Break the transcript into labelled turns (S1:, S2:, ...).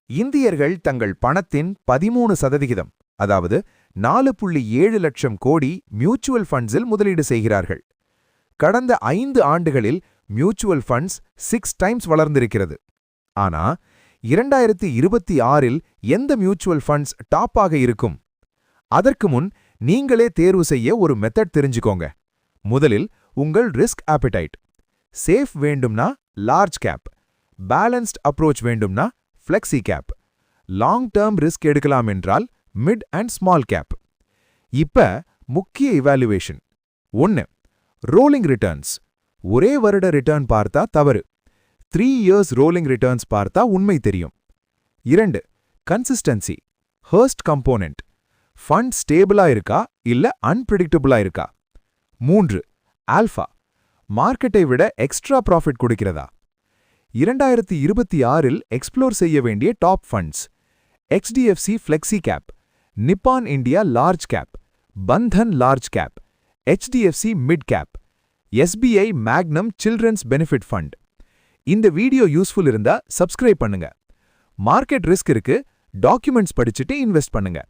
S1: இந்தியர்கள் தங்கள் பணத்தின் 13%, அதாவது 4.7 லட்சம் கோடி மியூச்சுவல் ஃபண்ட்ஸில் முதலீடு செய்கிறார்கள். கடந்த 5 ஆண்டுகளில் மியூச்சுவல் ஃபண்ட்ஸ் 6 டைம்ஸ் வளர்ந்திருக்கிறது. ஆனா 2026இல் எந்த மியூச்சுவல் ஃபண்ட்ஸ் டாப்பாக இருக்கும்? அதற்கு முன் நீங்களே தேர்வு செய்ய ஒரு மெத்தட் தெரிஞ்சுக்கோங்க. முதலில் உங்கள் ரிஸ்க் ஆப்பிடைட். சேஃப் வேண்டும்னா லார்ஜ் கேப், பேலன்ஸ்ட் அப்ரோச் வேண்டும்னா flexi cap, long term risk எடுக்கலாம் என்றால் மிட் அண்ட் ஸ்மால் கேப். இப்ப முக்கிய இவாலுவேஷன். 1. Rolling returns. ஒரே வருட ரிட்டர்ன் பார்த்தா தவறு. 3 இயர்ஸ் ரோலிங் ரிட்டர்ன்ஸ் பார்த்தா உண்மை தெரியும். 2. கன்சிஸ்டன்சி. ஹர்ஸ்ட் கம்போனன்ட். ஃபண்ட் ஸ்டேபிளா இருக்கா இல்ல அன்பிரிடிக்டபிளா இருக்கா? 3. ஆல்ஃபா. மார்க்கெட்டை விட எக்ஸ்ட்ரா ப்ராஃபிட் கொடுக்கிறதா? 2026இல் எக்ஸ்ப்ளோர் செய்ய வேண்டிய top funds: HDFC flexi cap, Nippon India large cap, Bandhan large cap, HDFC mid cap, SBI magnum children's benefit fund. இந்த வீடியோ யூஸ்ஃபுல் இருந்தா சப்ஸ்கிரைப் பண்ணுங்க. மார்க்கெட் ரிஸ்க் இருக்கு, டாக்குமெண்ட்ஸ் படிச்சுட்டு இன்வெஸ்ட் பண்ணுங்க.